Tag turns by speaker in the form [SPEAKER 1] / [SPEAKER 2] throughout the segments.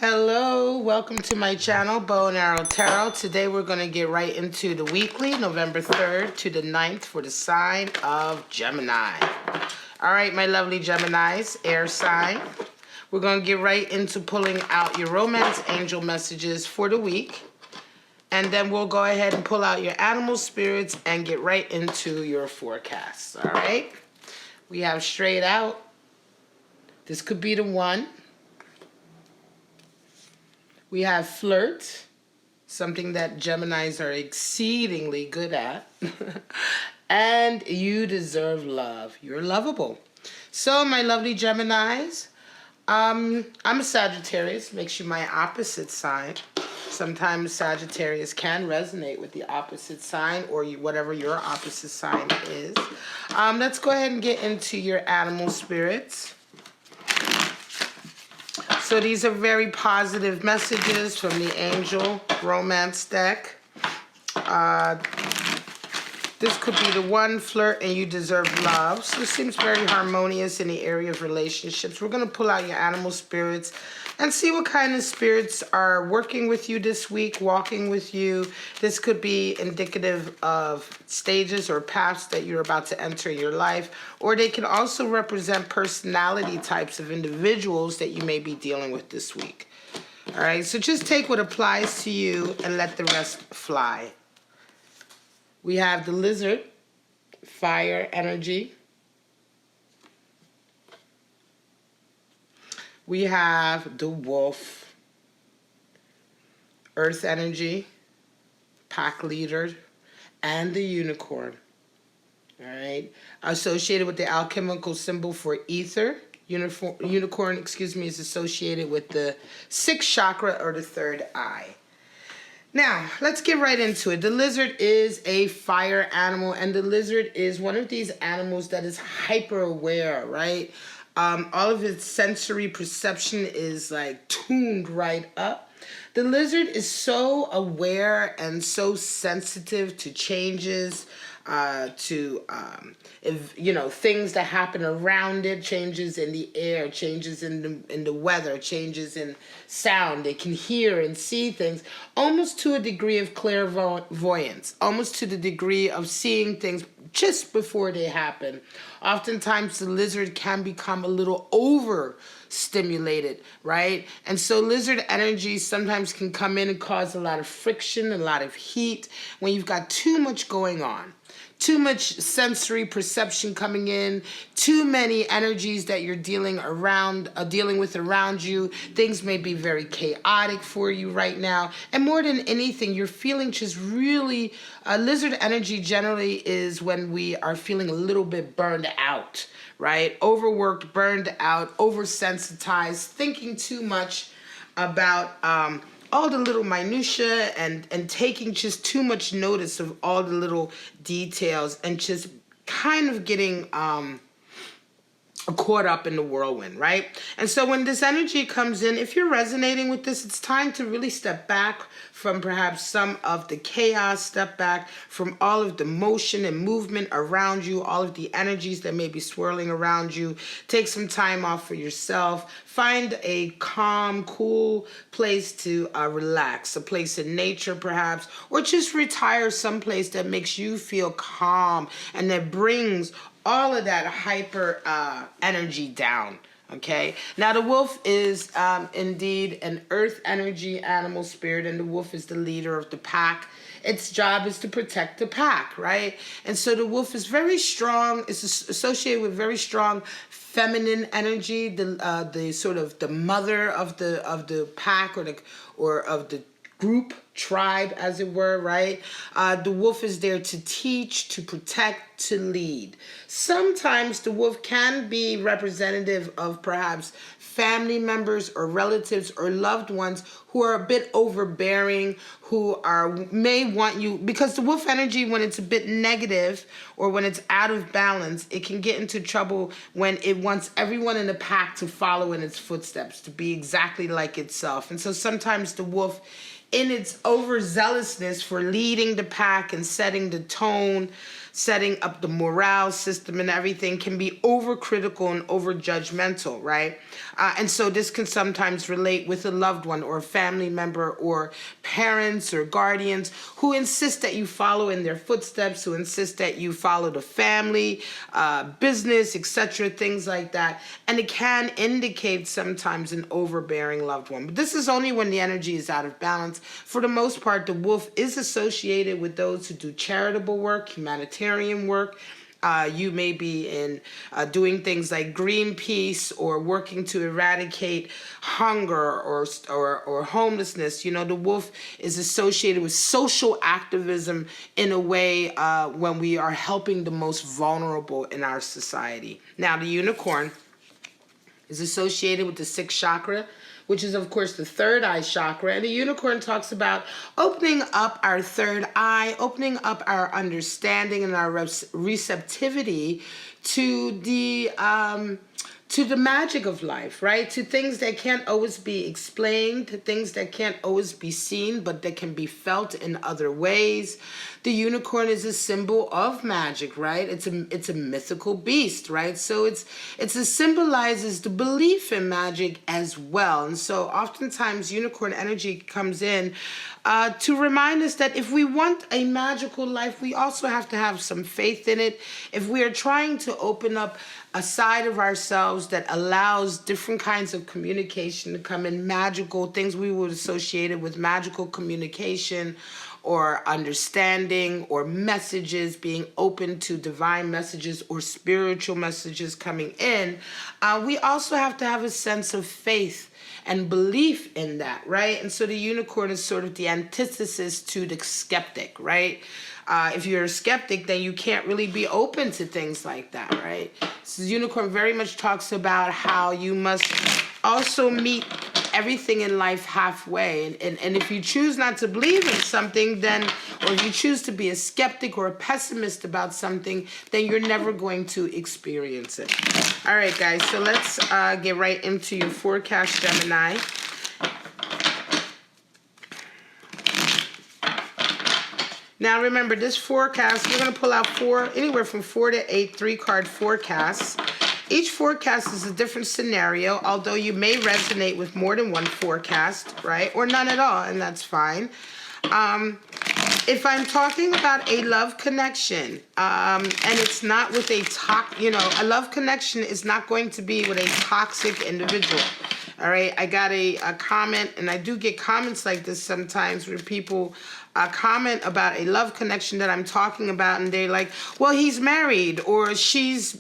[SPEAKER 1] Hello, welcome to my channel, Bow and Arrow Tarot. Today we're going to get right into the weekly, November 3rd to the 9th for the sign of Gemini. All right, my lovely Geminis, air sign. We're going to get right into pulling out your romance angel messages for the week. And then we'll go ahead and pull out your animal spirits and get right into your forecasts. All right, we have straight out. This could be the one. We have flirt, something that Geminis are exceedingly good at. And you deserve love. You're lovable. So, my lovely Geminis, I'm a Sagittarius, makes you my opposite sign. Sometimes Sagittarius can resonate with the opposite sign or whatever your opposite sign is. Let's go ahead and get into your animal spirits. So these are very positive messages from the Angel Romance deck. This could be the one, flirt, and you deserve love. So it seems very harmonious in the area of relationships. We're going to pull out your animal spirits and see what kind of spirits are working with you this week, walking with you. This could be indicative of stages or paths that you're about to enter in your life, or they can also represent personality types of individuals that you may be dealing with this week. All right, so just take what applies to you and let the rest fly. We have the lizard, fire energy. We have the wolf, earth energy, pack leader, and the unicorn. All right, associated with the alchemical symbol for ether. Unicorn, is associated with the sixth chakra or the third eye. Now, let's get right into it. The lizard is a fire animal, and the lizard is one of these animals that is hyper aware, right? All of its sensory perception is like tuned right up. The lizard is so aware and so sensitive to changes, things that happen around it, changes in the air, changes in the weather, changes in sound. They can hear and see things almost to a degree of clairvoyance, almost to the degree of seeing things just before they happen. Oftentimes the lizard can become a little overstimulated, right? And so lizard energy sometimes can come in and cause a lot of friction, a lot of heat when you've got too much going on. Too much sensory perception coming in, too many energies that you're dealing with around you. Things may be very chaotic for you right now. And more than anything, you're feeling just really, lizard energy generally is when we are feeling a little bit burned out, right? Overworked, burned out, oversensitized, thinking too much about all the little minutia and taking just too much notice of all the little details and just kind of getting caught up in the whirlwind, right? And so when this energy comes in, if you're resonating with this, it's time to really step back from perhaps some of the chaos, step back from all of the motion and movement around you, all of the energies that may be swirling around you. Take some time off for yourself. Find a calm, cool place to relax, a place in nature perhaps, or just retire someplace that makes you feel calm and that brings all of that hyper energy down, okay? Now, the wolf is indeed an earth energy animal spirit, and the wolf is the leader of the pack. Its job is to protect the pack, right? And so the wolf is very strong. It's associated with very strong feminine energy, the sort of the mother of the pack or of the group, tribe, as it were, right? The wolf is there to teach, to protect, to lead. Sometimes the wolf can be representative of perhaps family members or relatives or loved ones who are a bit overbearing, who may want you, because the wolf energy, when it's a bit negative or when it's out of balance, it can get into trouble when it wants everyone in the pack to follow in its footsteps, to be exactly like itself. And so sometimes the wolf, in its overzealousness for leading the pack and setting the tone, setting up the morale system and everything, can be overcritical and over judgmental, right? And so this can sometimes relate with a loved one or a family member or parents or guardians who insist that you follow in their footsteps, who insist that you follow the family, business, etc., things like that. And it can indicate sometimes an overbearing loved one. But this is only when the energy is out of balance. For the most part, the wolf is associated with those who do charitable work, humanitarian work. You may be in doing things like Greenpeace or working to eradicate hunger or homelessness. You know, the wolf is associated with social activism in a way when we are helping the most vulnerable in our society. Now, the unicorn is associated with the sixth chakra, which is, of course, the third eye chakra. And the unicorn talks about opening up our third eye, opening up our understanding and our receptivity to the magic of life, right? To things that can't always be explained, to things that can't always be seen, but that can be felt in other ways. The unicorn is a symbol of magic, right? It's a mythical beast, right? So it symbolizes the belief in magic as well. And so oftentimes unicorn energy comes in to remind us that if we want a magical life, we also have to have some faith in it. If we are trying to open up a side of ourselves that allows different kinds of communication to come in, magical things we would associate it with magical communication or understanding or messages, being open to divine messages or spiritual messages coming in, we also have to have a sense of faith and belief in that, right? And so the unicorn is sort of the antithesis to the skeptic, right? If you're a skeptic, then you can't really be open to things like that, right? So the unicorn very much talks about how you must also meet everything in life halfway. And if you choose not to believe in something, then, or if you choose to be a skeptic or a pessimist about something, then you're never going to experience it. All right, guys, so let's get right into your forecast, Gemini. Now remember, this forecast, we're going to pull out anywhere from 4 to 8 3-card forecasts. Each forecast is a different scenario, although you may resonate with more than one forecast, right? Or none at all, and that's fine. If I'm talking about a love connection, and it's not with a love connection is not going to be with a toxic individual. All right, I got a comment, and I do get comments like this sometimes where people comment about a love connection that I'm talking about, and they're like, well, he's married, or she's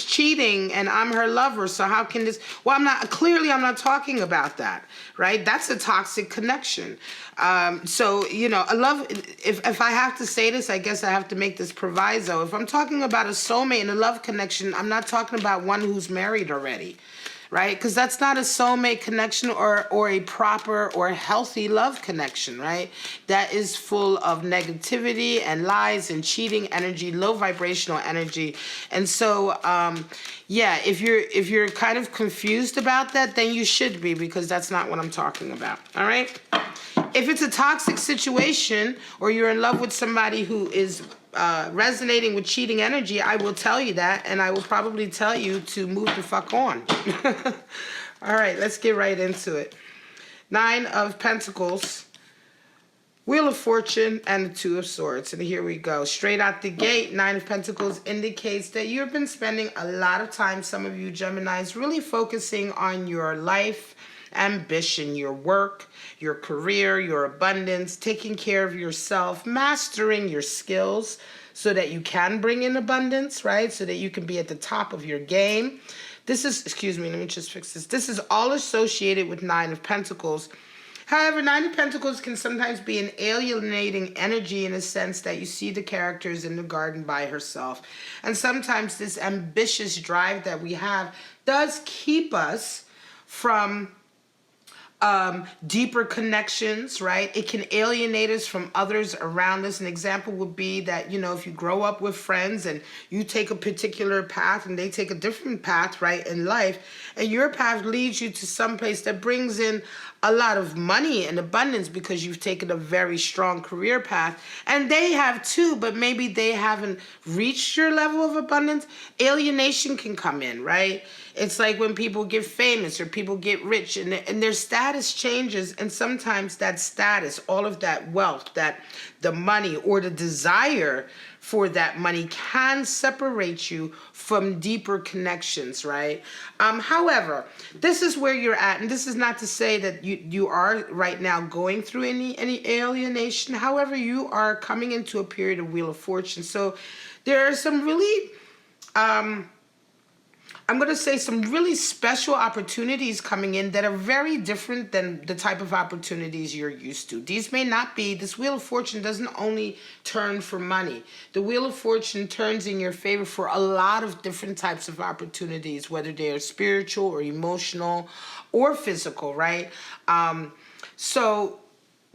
[SPEAKER 1] cheating and I'm her lover, so how can this? Well, I'm not talking about that, right? That's a toxic connection. So, a love, if I have to say this, I guess I have to make this proviso. If I'm talking about a soulmate and a love connection, I'm not talking about one who's married already. Right? Because that's not a soulmate connection or a proper or healthy love connection, right? That is full of negativity and lies and cheating energy, low vibrational energy. And so, if you're kind of confused about that, then you should be, because that's not what I'm talking about. All right? If it's a toxic situation or you're in love with somebody who is resonating with cheating energy, I will tell you that, and I will probably tell you to move the fuck on. All right, let's get right into it. 9 of Pentacles, Wheel of Fortune, and the 2 of Swords. And here we go. Straight out the gate, 9 of Pentacles indicates that you've been spending a lot of time, some of you Geminis, really focusing on your life, ambition, your work, your career, your abundance, taking care of yourself, mastering your skills so that you can bring in abundance, right? So that you can be at the top of your game. This is, excuse me, let me just fix this. This is all associated with 9 of Pentacles. However, 9 of Pentacles can sometimes be an alienating energy in a sense that you see the characters in the garden by herself. And sometimes this ambitious drive that we have does keep us from deeper connections, right? It can alienate us from others around us. An example would be that, you know, if you grow up with friends and you take a particular path and they take a different path, right, in life, and your path leads you to some place that brings in a lot of money and abundance because you've taken a very strong career path, and they have too, but maybe they haven't reached your level of abundance, alienation can come in, right? It's like when people get famous or people get rich and their status changes, and sometimes that status, all of that wealth, that the money or the desire for that money can separate you from deeper connections, right? However, this is where you're at, and this is not to say that you are right now going through any alienation. However, you are coming into a period of Wheel of Fortune. So there are some really I'm going to say some really special opportunities coming in that are very different than the type of opportunities you're used to. These may not be, this Wheel of Fortune doesn't only turn for money. The Wheel of Fortune turns in your favor for a lot of different types of opportunities, whether they are spiritual or emotional or physical, right? So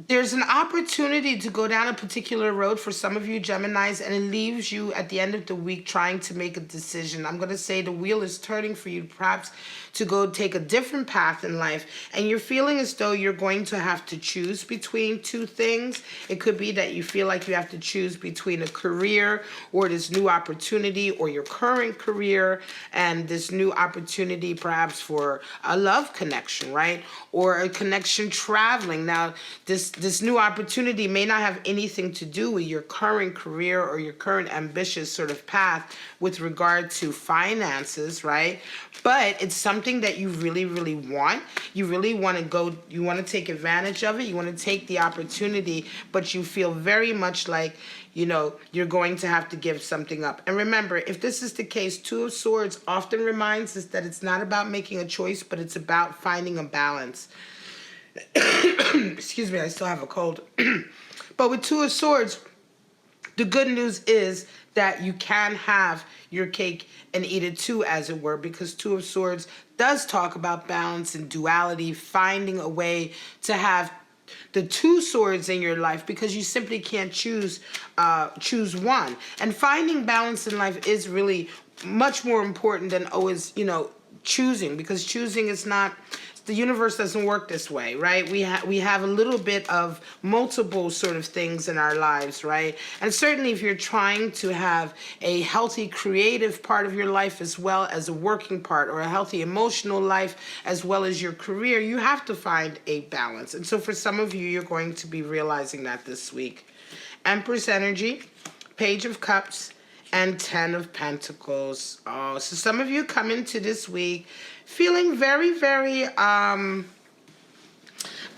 [SPEAKER 1] there's an opportunity to go down a particular road for some of you Geminis, and it leaves you at the end of the week trying to make a decision. I'm going to say the wheel is turning for you perhaps to go take a different path in life, and you're feeling as though you're going to have to choose between two things. It could be that you feel like you have to choose between a career or this new opportunity, or your current career and this new opportunity perhaps for a love connection, right? Or a connection traveling. Now, this new opportunity may not have anything to do with your current career or your current ambitious sort of path with regard to finances, right? But it's something that you really, really want. You really want to go, you want to take advantage of it. You want to take the opportunity, but you feel very much like, you know, you're going to have to give something up. And remember, if this is the case, Two of Swords often reminds us that it's not about making a choice, but it's about finding a balance. Excuse me, I still have a cold. But with Two of Swords, the good news is that you can have your cake and eat it too, as it were, because Two of Swords does talk about balance and duality, finding a way to have the two swords in your life, because you simply can't choose one. And finding balance in life is really much more important than always, you know, choosing, because choosing is not, the universe doesn't work this way, right? We have a little bit of multiple sort of things in our lives, right? And certainly if you're trying to have a healthy creative part of your life as well as a working part, or a healthy emotional life as well as your career, you have to find a balance. And so for some of you, you're going to be realizing that this week. Empress energy, Page of Cups, and 10 of Pentacles. Oh, so some of you come into this week feeling very, very, I'm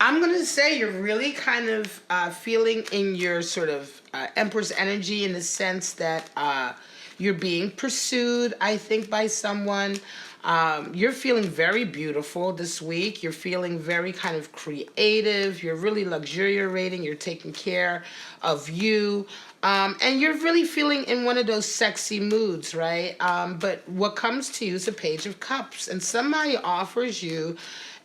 [SPEAKER 1] going to say you're really kind of feeling in your sort of Empress energy, in the sense that you're being pursued, I think, by someone. You're feeling very beautiful this week. You're feeling very kind of creative. You're really luxuriating. You're taking care of you. And you're really feeling in one of those sexy moods, right? But what comes to you is a Page of Cups, and somebody offers you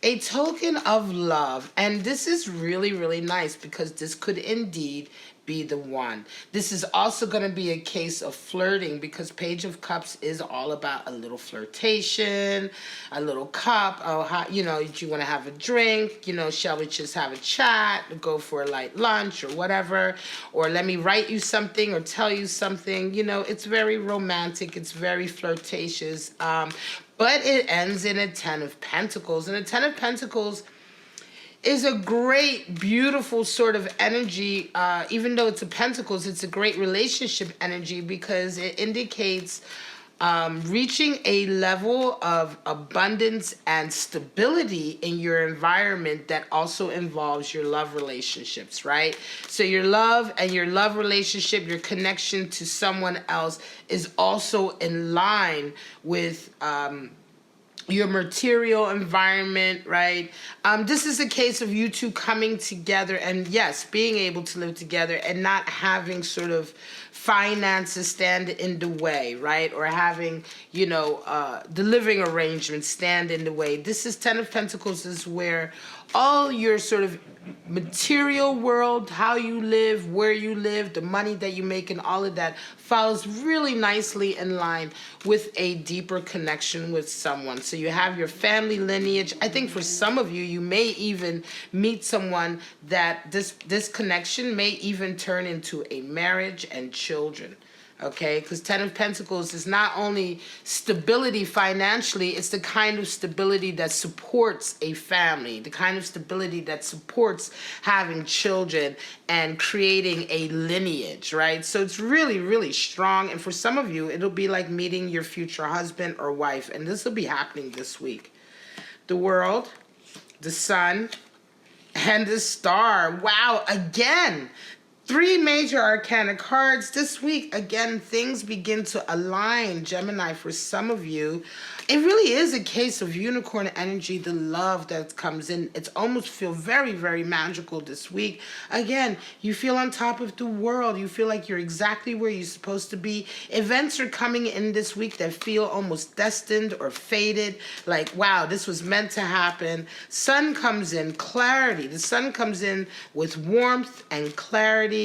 [SPEAKER 1] a token of love. And this is really, really nice, because this could indeed be the one. This is also going to be a case of flirting, because Page of Cups is all about a little flirtation, a little cup. Oh, how, you know, do you want to have a drink? You know, shall we just have a chat, go for a light lunch or whatever? Or let me write you something or tell you something. You know, it's very romantic. It's very flirtatious. But it ends in a 10 of Pentacles. And a 10 of Pentacles is a great, beautiful sort of energy. Even though it's a Pentacles, it's a great relationship energy, because it indicates reaching a level of abundance and stability in your environment that also involves your love relationships, right? So your love and your love relationship, your connection to someone else, is also in line with your material environment, right? This is a case of you two coming together and, yes, being able to live together and not having sort of finances stand in the way, right? Or having, the living arrangements stand in the way. This is 10 of Pentacles is where all your sort of material world, how you live, where you live, the money that you make, and all of that follows really nicely in line with a deeper connection with someone. So you have your family lineage. I think for some of you, you may even meet someone that this connection may even turn into a marriage and children. Okay, because 10 of Pentacles is not only stability financially, it's the kind of stability that supports a family, the kind of stability that supports having children and creating a lineage, right? So it's really, really strong. And for some of you, it'll be like meeting your future husband or wife. And this will be happening this week. The World, the Sun, and the Star. Wow, again. 3 major arcana cards this week. Again, things begin to align, Gemini, for some of you. It really is a case of unicorn energy, the love that comes in. It's almost feel very, very magical this week. Again, you feel on top of the world. You feel like you're exactly where you're supposed to be. Events are coming in this week that feel almost destined or fated. Like, wow, this was meant to happen. Sun comes in, clarity. The sun comes in with warmth and clarity.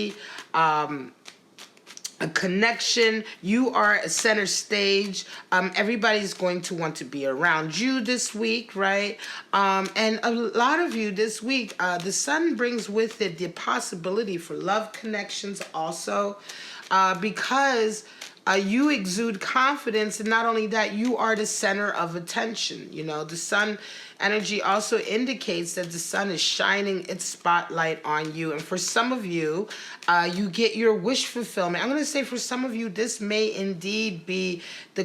[SPEAKER 1] A connection. You are a center stage. Everybody's going to want to be around you this week, right? And a lot of you this week, the sun brings with it the possibility for love connections also, because you exude confidence, and not only that, you are the center of attention. The sun energy also indicates that the sun is shining its spotlight on you. And for some of you, you get your wish fulfillment. I'm going to say for some of you, this may indeed be the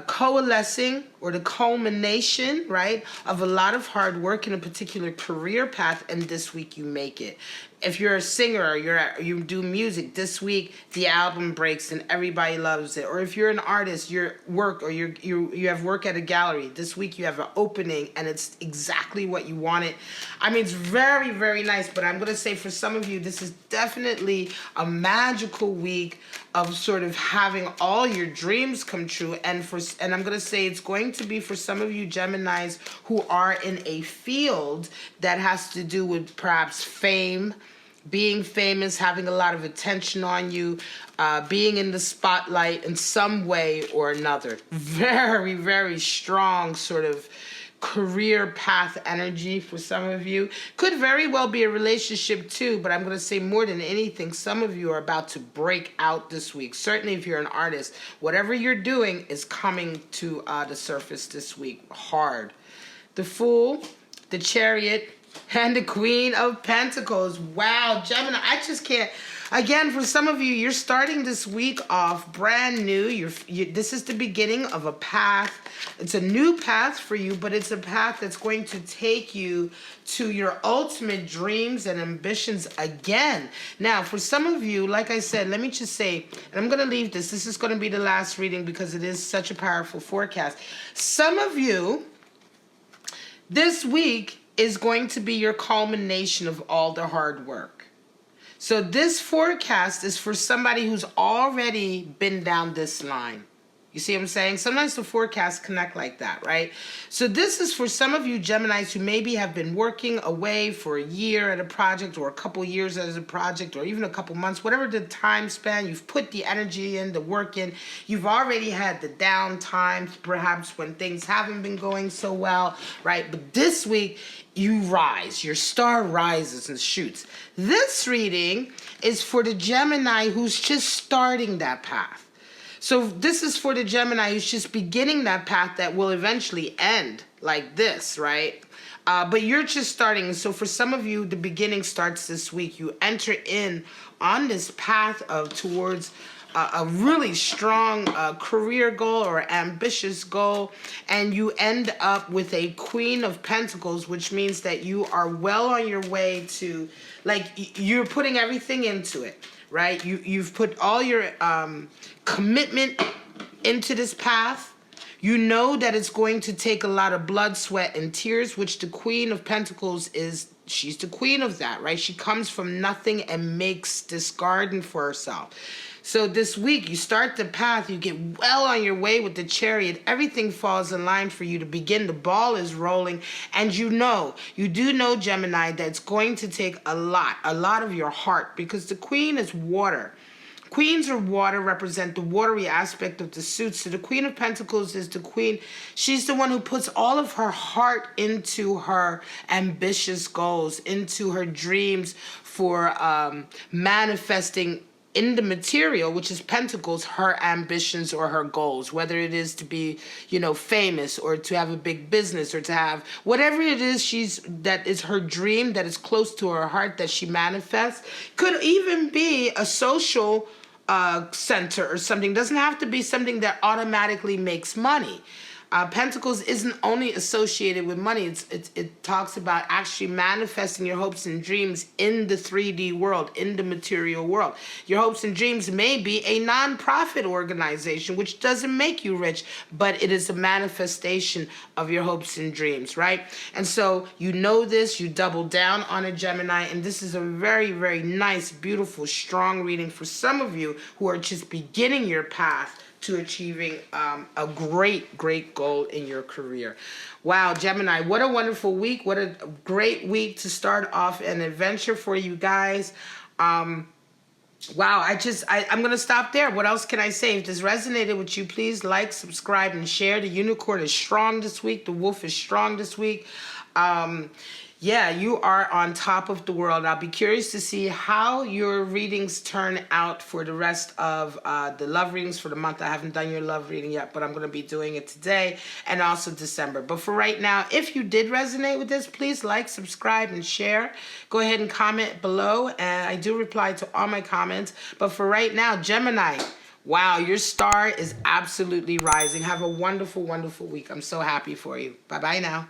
[SPEAKER 1] coalescing or the culmination, right, of a lot of hard work in a particular career path, and this week you make it. If you're a singer, you do music, this week the album breaks and everybody loves it. Or if you're an artist, you have work at a gallery, this week you have an opening and it's exactly what you wanted. I mean, it's very, very nice, but I'm going to say for some of you, this is definitely a magical week of sort of having all your dreams come true. And I'm going to say it's going to be for some of you Geminis who are in a field that has to do with perhaps fame, being famous, having a lot of attention on you, being in the spotlight in some way or another. Very, very strong sort of career path energy for some of you. Could very well be a relationship too, but I'm going to say more than anything, some of you are about to break out this week. Certainly if you're an artist, whatever you're doing is coming to the surface this week hard. The Fool, the Chariot, and the Queen of Pentacles. Wow, Gemini, I just can't. Again, for some of you, you're starting this week off brand new. This is the beginning of a path. It's a new path for you, but it's a path that's going to take you to your ultimate dreams and ambitions again. Now, for some of you, like I said, let me just say, and I'm going to leave this. This is going to be the last reading because it is such a powerful forecast. Some of you, this week is going to be your culmination of all the hard work. So this forecast is for somebody who's already been down this line. You see what I'm saying? Sometimes the forecasts connect like that, right? So this is for some of you Geminis who maybe have been working away for a year at a project or a couple years as a project or even a couple months, whatever the time span, you've put the energy in, the work in. You've already had the down times, perhaps when things haven't been going so well, right? But this week, you rise. Your star rises and shoots. This reading is for the Gemini who's just starting that path. So this is for the Gemini who's just beginning that path that will eventually end like this, right? But you're just starting. So for some of you, the beginning starts this week. You enter in on this path towards a really strong career goal or ambitious goal, and you end up with a Queen of Pentacles, which means that you are well on your way to, like, you're putting everything into it, right? You've put all your commitment into this path. You know that it's going to take a lot of blood, sweat, and tears, which the Queen of Pentacles is. She's the queen of that, right? She comes from nothing and makes this garden for herself. So this week, you start the path, you get well on your way with the Chariot. Everything falls in line for you to begin. The ball is rolling. And you do know, Gemini, that it's going to take a lot of your heart, because the Queen is water. Queens or water represent the watery aspect of the suit. So the Queen of Pentacles is the queen. She's the one who puts all of her heart into her ambitious goals, into her dreams for manifesting in the material, which is Pentacles, her ambitions or her goals, whether it is to be, famous, or to have a big business, or to have whatever it is that is her dream, that is close to her heart, that she manifests. Could even be a social center or something. Doesn't have to be something that automatically makes money. Pentacles isn't only associated with money. It talks about actually manifesting your hopes and dreams in the 3D world, in the material world. Your hopes and dreams may be a non-profit organization, which doesn't make you rich, but it is a manifestation of your hopes and dreams, right? And so you know this, you double down on a Gemini, and this is a very, very nice, beautiful, strong reading for some of you who are just beginning your path to achieving a great goal in your career. Wow, Gemini, what a wonderful week. What a great week to start off an adventure for you guys. Wow, I'm going to stop there. What else can I say? If this resonated with you, please like, subscribe, and share. The unicorn is strong this week. The wolf is strong this week. Yeah, you are on top of the world. I'll be curious to see how your readings turn out for the rest of the love readings for the month. I haven't done your love reading yet, but I'm going to be doing it today and also December. But for right now, if you did resonate with this, please like, subscribe, and share. Go ahead and comment below, and I do reply to all my comments. But for right now, Gemini, wow, your star is absolutely rising. Have a wonderful, wonderful week. I'm so happy for you. Bye-bye now.